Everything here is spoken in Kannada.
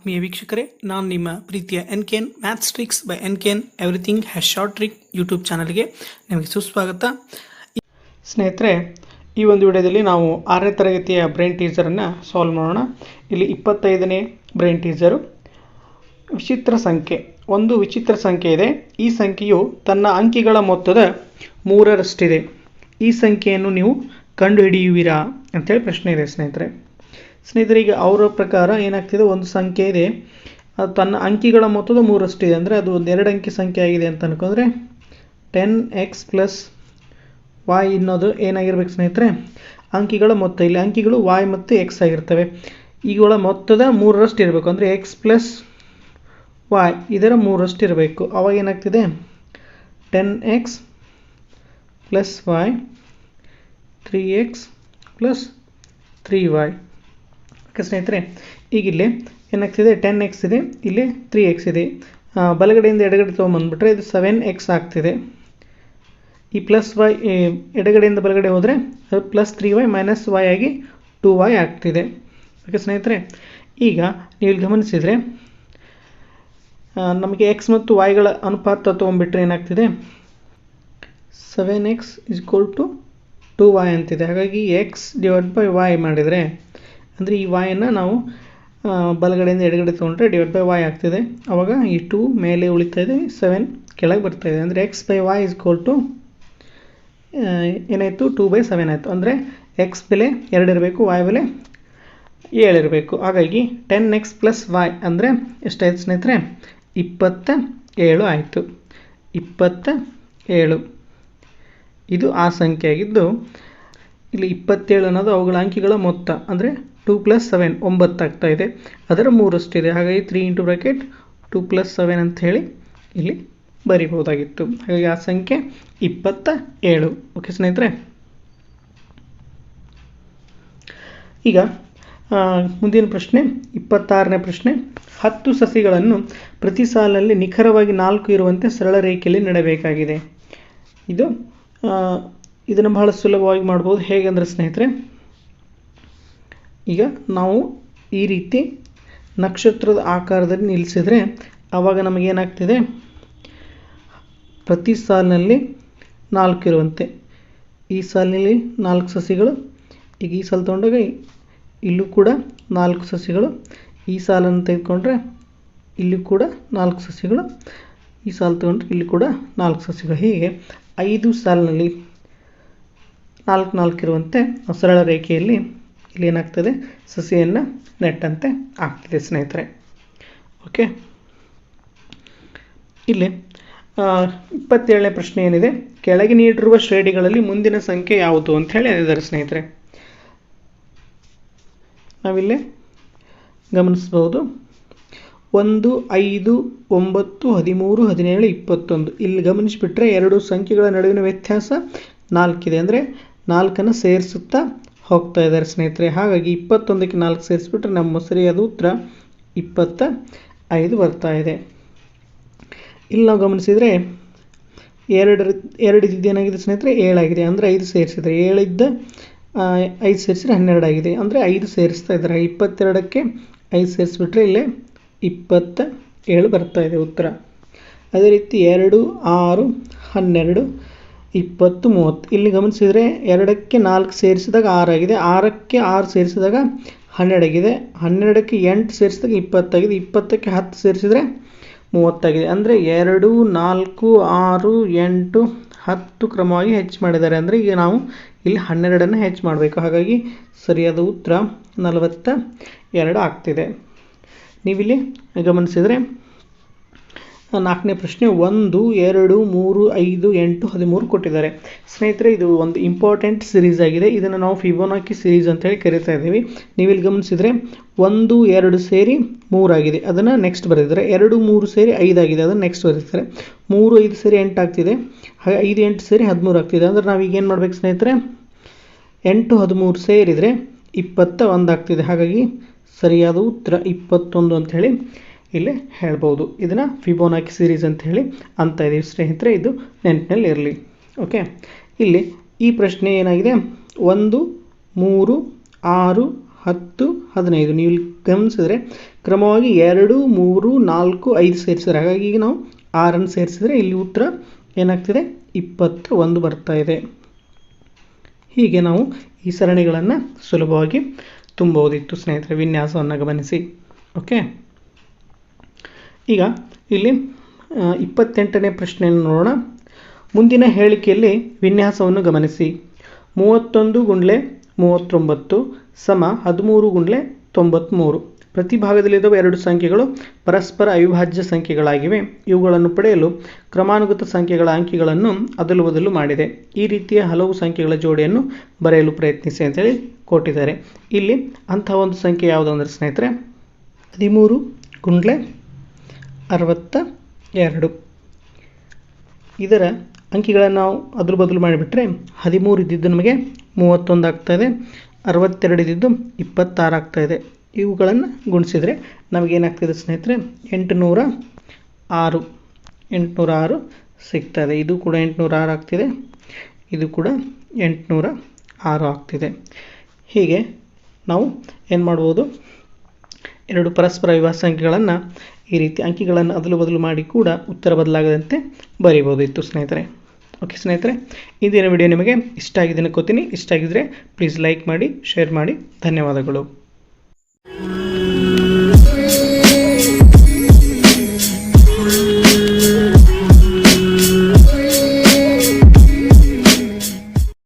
ಆತ್ಮೀಯ ವೀಕ್ಷಕರೇ, ನಾನು ನಿಮ್ಮ ಪ್ರೀತಿಯ N.K.N maths tricks by N.K.N everything has short trick YouTube ಚಾನಲ್ಗೆ ನಿಮಗೆ ಸುಸ್ವಾಗತ. ಸ್ನೇಹಿತರೆ, ಈ ಒಂದು ವಿಡಿಯೋದಲ್ಲಿ ನಾವು 6ನೇ ತರಗತಿಯ ಬ್ರೈನ್ ಟೀಸರನ್ನು ಸಾಲ್ವ್ ಮಾಡೋಣ. ಇಲ್ಲಿ 25ನೇ ಬ್ರೈನ್ ಟೀಸರು. ವಿಚಿತ್ರ ಸಂಖ್ಯೆ. ಒಂದು ವಿಚಿತ್ರ ಸಂಖ್ಯೆ ಇದೆ. ಈ ಸಂಖ್ಯೆಯು ತನ್ನ ಅಂಕಿಗಳ ಮೊತ್ತದ 3ರಷ್ಟಿದೆ. ಈ ಸಂಖ್ಯೆಯನ್ನು ನೀವು ಕಂಡುಹಿಡಿಯುವಿರಾ ಅಂತೇಳಿ ಪ್ರಶ್ನೆ ಇದೆ ಸ್ನೇಹಿತರೆ. ಈಗ ಅವರ ಪ್ರಕಾರ ಏನಾಗ್ತಿದೆ, ಒಂದು ಸಂಖ್ಯೆ ಇದೆ, ಅದು ತನ್ನ ಅಂಕಿಗಳ ಮೊತ್ತದ 3ರಷ್ಟಿದೆ. ಅಂದರೆ ಅದು ಒಂದು 2 ಅಂಕಿ ಸಂಖ್ಯೆ ಆಗಿದೆ ಅಂತ ಅನ್ಕೊಂಡ್ರೆ 10x + y ಅನ್ನೋದು ಏನಾಗಿರ್ಬೇಕು ಸ್ನೇಹಿತರೆ, ಅಂಕಿಗಳ ಮೊತ್ತ. ಇಲ್ಲಿ ಅಂಕಿಗಳು y ಮತ್ತು x ಆಗಿರ್ತವೆ. ಇವುಗಳ ಮೊತ್ತದ 3ರಷ್ಟು ಇರಬೇಕು. ಅಂದರೆ x + y ಇದರ 3ರಷ್ಟು ಇರಬೇಕು. ಅವಾಗ ಏನಾಗ್ತಿದೆ, 10x + y 3x + 3y. Okay ಸ್ನೇಹಿತರೆ, ಈಗ ಇಲ್ಲಿ ಏನಾಗ್ತಿದೆ, 10x ಇದೆ, ಇಲ್ಲಿ 3x ಇದೆ. ಬಲಗಡೆಯಿಂದ ಎಡಗಡೆ ತೊಗೊಂಬಂದ್ಬಿಟ್ರೆ ಇದು 7x ಆಗ್ತಿದೆ. ಈ ಪ್ಲಸ್ y ಎಡಗಡೆಯಿಂದ ಬಲಗಡೆ ಹೋದರೆ ಅದು +3y - y ಆಗಿ 2y ಆಗ್ತಿದೆ. ಓಕೆ ಸ್ನೇಹಿತರೆ, ಈಗ ನೀವು ಇಲ್ಲಿ ಗಮನಿಸಿದರೆ ನಮಗೆ x ಮತ್ತು yಗಳ ಅನುಪಾತ ತೊಗೊಂಡ್ಬಿಟ್ರೆ ಏನಾಗ್ತಿದೆ, 7x = 2y ಅಂತಿದೆ. ಹಾಗಾಗಿ x/y ಮಾಡಿದರೆ, ಅಂದರೆ ಈ yಯನ್ನು ನಾವು ಬಲಗಡೆಯಿಂದ ಎಡಗಡೆ ತೊಗೊಂಡ್ರೆ /y ಆಗ್ತಿದೆ. ಆವಾಗ ಈ 2 ಮೇಲೆ ಉಳಿತಾ ಇದೆ, 7 ಕೆಳಗೆ ಬರ್ತಾ ಇದೆ. ಅಂದರೆ x/y ಏನಾಯಿತು, 2/7 ಆಯಿತು. ಅಂದರೆ x ಬೆಲೆ 2 ಇರಬೇಕು, y ಬೆಲೆ 7 ಇರಬೇಕು. ಹಾಗಾಗಿ 10x + y ಅಂದರೆ ಎಷ್ಟಾಯಿತು ಸ್ನೇಹಿತರೆ, 27 ಆಯಿತು. 27 ಇದು ಆ ಸಂಖ್ಯೆ ಆಗಿದ್ದು, ಇಲ್ಲಿ 27 ಅನ್ನೋದು ಅವುಗಳ ಅಂಕಿಗಳ ಮೊತ್ತ. ಅಂದರೆ 2 + 7 9 ಆಗ್ತಾ ಇದೆ, ಅದರ 3ರಷ್ಟಿದೆ. ಹಾಗಾಗಿ 3 × 2 + 7 ಅಂತ ಹೇಳಿ ಇಲ್ಲಿ ಬರಿಬಹುದಾಗಿತ್ತು. ಹಾಗಾಗಿ ಆ ಸಂಖ್ಯೆ 27. ಓಕೆ ಸ್ನೇಹಿತರೆ, ಈಗ ಮುಂದಿನ ಪ್ರಶ್ನೆ 26ನೇ ಪ್ರಶ್ನೆ. 10 ಸಸಿಗಳನ್ನು ಪ್ರತಿ ಸಾಲಿನಲ್ಲಿ ನಿಖರವಾಗಿ 4 ಇರುವಂತೆ ಸರಳ ರೇಖೆಯಲ್ಲಿ ನೆಡಬೇಕಾಗಿದೆ. ಇದನ್ನು ಬಹಳ ಸುಲಭವಾಗಿ ಮಾಡ್ಬೋದು. ಹೇಗೆಂದರೆ ಸ್ನೇಹಿತರೆ, ಈಗ ನಾವು ಈ ರೀತಿ ನಕ್ಷತ್ರದ ಆಕಾರದಲ್ಲಿ ನಿಲ್ಲಿಸಿದರೆ ಆವಾಗ ನಮಗೇನಾಗ್ತಿದೆ, ಪ್ರತಿ ಸಾಲಿನಲ್ಲಿ 4 ಇರುವಂತೆ. ಈ ಸಾಲಿನಲ್ಲಿ 4 ಸಸಿಗಳು, ಈಗ ಈ ಸಾಲು ತೊಗೊಂಡಾಗ ಇಲ್ಲೂ ಕೂಡ 4 ಸಸಿಗಳು, ಈ ಸಾಲನ್ನು ತೆಗೆದುಕೊಂಡ್ರೆ ಇಲ್ಲಿ ಕೂಡ 4 ಸಸಿಗಳು, ಈ ಸಾಲು ತೊಗೊಂಡ್ರೆ ಇಲ್ಲಿ ಕೂಡ 4 ಸಸಿಗಳು. ಹೀಗೆ 5 ಸಾಲಿನಲ್ಲಿ 4 ಇರುವಂತೆ ಸರಳ ರೇಖೆಯಲ್ಲಿ ಇಲ್ಲಿ ಏನಾಗ್ತದೆ, ಸಸಿಯನ್ನು ನೆಟ್ಟಂತೆ ಆಗ್ತಿದೆ ಸ್ನೇಹಿತರೆ. ಓಕೆ, ಇಲ್ಲಿ 27ನೇ ಪ್ರಶ್ನೆ ಏನಿದೆ, ಕೆಳಗೆ ನೀಡಿರುವ ಶ್ರೇಣಿಗಳಲ್ಲಿ ಮುಂದಿನ ಸಂಖ್ಯೆ ಯಾವುದು ಅಂತ ಹೇಳಿ ಹೇಳಿದ್ದಾರೆ ಸ್ನೇಹಿತರೆ. ನಾವಿಲ್ಲಿ ಗಮನಿಸಬಹುದು, 1, 5, 9, 13, 17, 21. ಇಲ್ಲಿ ಗಮನಿಸಿಬಿಟ್ರೆ ಎರಡು ಸಂಖ್ಯೆಗಳ ನಡುವಿನ ವ್ಯತ್ಯಾಸ 4 ಇದೆ. ಅಂದರೆ 4ಅನ್ನು ಸೇರಿಸುತ್ತಾ ಹೋಗ್ತಾ ಇದ್ದಾರೆ ಸ್ನೇಹಿತರೆ. ಹಾಗಾಗಿ 21ಕ್ಕೆ 4 ಸೇರಿಸ್ಬಿಟ್ರೆ ನಮ್ಮ ಸರಿಯಾದ ಉತ್ತರ 25 ಬರ್ತಾ ಇದೆ. ಇಲ್ಲಿ ನಾವು ಗಮನಿಸಿದರೆ 2 ಇದ್ದೇನಾಗಿದೆ ಸ್ನೇಹಿತರೆ, 7 ಆಗಿದೆ. ಅಂದರೆ 5 ಸೇರಿಸಿದರೆ 7 ಇದ್ದ 5 ಸೇರಿಸಿದ್ರೆ 12 ಆಗಿದೆ. ಅಂದರೆ 5 ಸೇರಿಸ್ತಾ ಇದ್ದಾರೆ. 22ಕ್ಕೆ 5 ಸೇರಿಸ್ಬಿಟ್ರೆ ಇಲ್ಲೇ 27 ಬರ್ತಾ ಇದೆ ಉತ್ತರ. ಅದೇ ರೀತಿ 2, 6, 12, 20, 30. ಇಲ್ಲಿ ಗಮನಿಸಿದರೆ 2ಕ್ಕೆ 4 ಸೇರಿಸಿದಾಗ 6 ಆಗಿದೆ, 6ಕ್ಕೆ 6 ಸೇರಿಸಿದಾಗ 12 ಆಗಿದೆ, 12ಕ್ಕೆ 8 ಸೇರಿಸಿದಾಗ 20 ಆಗಿದೆ, 20ಕ್ಕೆ 10 ಸೇರಿಸಿದರೆ 30 ಆಗಿದೆ. ಅಂದರೆ 2, 4, 6, 8, 10 ಕ್ರಮವಾಗಿ ಹೆಚ್ಚು ಮಾಡಿದ್ದಾರೆ. ಅಂದರೆ ಈಗ ನಾವು ಇಲ್ಲಿ 12ಅನ್ನು ಹೆಚ್ಚು ಮಾಡಬೇಕು. ಹಾಗಾಗಿ ಸರಿಯಾದ ಉತ್ತರ 42 ಆಗ್ತಿದೆ. ನೀವಿಲ್ಲಿ ಗಮನಿಸಿದರೆ 4ನೇ ಪ್ರಶ್ನೆ 1, 2, 3, 5, 8, 13 ಕೊಟ್ಟಿದ್ದಾರೆ ಸ್ನೇಹಿತರೆ. ಇದು ಒಂದು ಇಂಪಾರ್ಟೆಂಟ್ ಸಿರೀಸ್ ಆಗಿದೆ. ಇದನ್ನು ನಾವು ಫಿಬೋನಾಕಿ ಸಿರೀಸ್ ಅಂತ ಹೇಳಿ ಕರಿತಾ ಇದ್ದೀವಿ. ನೀವಿಲ್ಲಿ ಗಮನಿಸಿದರೆ 1, 2 ಸೇರಿ 3 ಆಗಿದೆ, ಅದನ್ನು ನೆಕ್ಸ್ಟ್ ಬರೆದಿದ್ದಾರೆ. 2, 3 ಸೇರಿ 5 ಆಗಿದೆ, ಅದನ್ನು ನೆಕ್ಸ್ಟ್ ಬರೆದಿದ್ದಾರೆ. 3, 5 ಸೇರಿ 8 ಆಗ್ತಿದೆ, ಹಾಗೆ 5, 8 ಸೇರಿ 13 ಆಗ್ತಿದೆ. ಅಂದರೆ ನಾವು ಈಗೇನು ಮಾಡಬೇಕು ಸ್ನೇಹಿತರೆ, 8, 13 ಸೇರಿದರೆ 21 ಆಗ್ತಿದೆ. ಹಾಗಾಗಿ ಸರಿಯಾದ ಉತ್ತರ 21 ಅಂಥೇಳಿ ಇಲ್ಲಿ ಹೇಳ್ಬೋದು. ಇದನ್ನು ಫಿಬೋನಾಕಿ ಸೀರೀಸ್ ಅಂತ ಹೇಳಿ ಅಂತ ಇದೀವಿ ಸ್ನೇಹಿತರೆ. ಇದು ನೆನಪಿನಲ್ಲಿ ಇರಲಿ. ಓಕೆ, ಇಲ್ಲಿ ಈ ಪ್ರಶ್ನೆ ಏನಾಗಿದೆ, 1, 3, 6, 10 15 ನೀವು ಇಲ್ಲಿ ಗಮನಿಸಿದ್ರೆ ಕ್ರಮವಾಗಿ 2 3 4 5 ಸೇರಿಸಿದ್ರೆ ಹಾಗಾಗಿ ಈಗ ನಾವು 6 ಸೇರಿಸಿದ್ರೆ ಇಲ್ಲಿ ಉತ್ತರ ಏನಾಗ್ತಿದೆ 21 ಬರ್ತಾ ಇದೆ. ಹೀಗೆ ನಾವು ಈ ಸರಣಿಗಳನ್ನು ಸುಲಭವಾಗಿ ತುಂಬಬಹುದಿತ್ತು ಸ್ನೇಹಿತರೆ. ವಿನ್ಯಾಸವನ್ನು ಗಮನಿಸಿ. ಓಕೆ, ಈಗ ಇಲ್ಲಿ 28ನೇ ಪ್ರಶ್ನೆಯನ್ನು ನೋಡೋಣ. ಮುಂದಿನ ಹೇಳಿಕೆಯಲ್ಲಿ ವಿನ್ಯಾಸವನ್ನು ಗಮನಿಸಿ. 31 ಗುಂಡ್ಲೆ 39 ಸಮ 13 ಗುಂಡ್ಲೆ 93. ಪ್ರತಿ ಭಾಗದಲ್ಲಿರುವ ಎರಡು ಸಂಖ್ಯೆಗಳು ಪರಸ್ಪರ ಅವಿಭಾಜ್ಯ ಸಂಖ್ಯೆಗಳಾಗಿವೆ. ಇವುಗಳನ್ನು ಪಡೆಯಲು ಕ್ರಮಾನುಗತ ಸಂಖ್ಯೆಗಳ ಅಂಕಿಗಳನ್ನು ಅದಲು ಬದಲು ಮಾಡಿದೆ. ಈ ರೀತಿಯ ಹಲವು ಸಂಖ್ಯೆಗಳ ಜೋಡಿಯನ್ನು ಬರೆಯಲು ಪ್ರಯತ್ನಿಸಿ ಅಂತೇಳಿ ಕೊಟ್ಟಿದ್ದಾರೆ. ಇಲ್ಲಿ ಅಂತಹ ಒಂದು ಸಂಖ್ಯೆ ಯಾವುದು ಅಂದರೆ ಸ್ನೇಹಿತರೆ 13 ಗುಂಡ್ಲೆ 62. ಇದರ ಅಂಕಿಗಳನ್ನು ನಾವು ಅದಲು ಬದಲು ಮಾಡಿಬಿಟ್ರೆ 13 ಇದ್ದಿದ್ದು ನಮಗೆ 31 ಆಗ್ತಾಯಿದೆ, 62 ಇದ್ದಿದ್ದು 26 ಆಗ್ತಾಯಿದೆ. ಇವುಗಳನ್ನು ಗುಣಿಸಿದರೆ ನಮಗೇನಾಗ್ತಿದೆ ಸ್ನೇಹಿತರೆ 806 ಸಿಗ್ತಾಯಿದೆ. ಇದು ಕೂಡ 806 ಆಗ್ತಿದೆ, ಇದು ಕೂಡ 806 ಆಗ್ತಿದೆ. ಹೀಗೆ ನಾವು ಏನು ಮಾಡ್ಬೋದು, ಎರಡು ಪರಸ್ಪರ ಅವಿಭಾಜ್ಯ ಸಂಖ್ಯೆಗಳನ್ನು ಈ ರೀತಿ ಅಂಕಿಗಳನ್ನು ಅದಲು ಬದಲು ಮಾಡಿ ಕೂಡ ಉತ್ತರ ಬದಲಾಗದಂತೆ ಬರೀಬೋದಿತ್ತು ಸ್ನೇಹಿತರೆ. ಓಕೆ ಸ್ನೇಹಿತರೆ, ಇಂದಿನ ವಿಡಿಯೋ ನಿಮಗೆ ಇಷ್ಟ ಆಗಿದೆ ಅನ್ಕೋತೀನಿ. ಇಷ್ಟ ಆಗಿದ್ರೆ ಪ್ಲೀಸ್ ಲೈಕ್ ಮಾಡಿ, ಶೇರ್ ಮಾಡಿ. ಧನ್ಯವಾದಗಳು.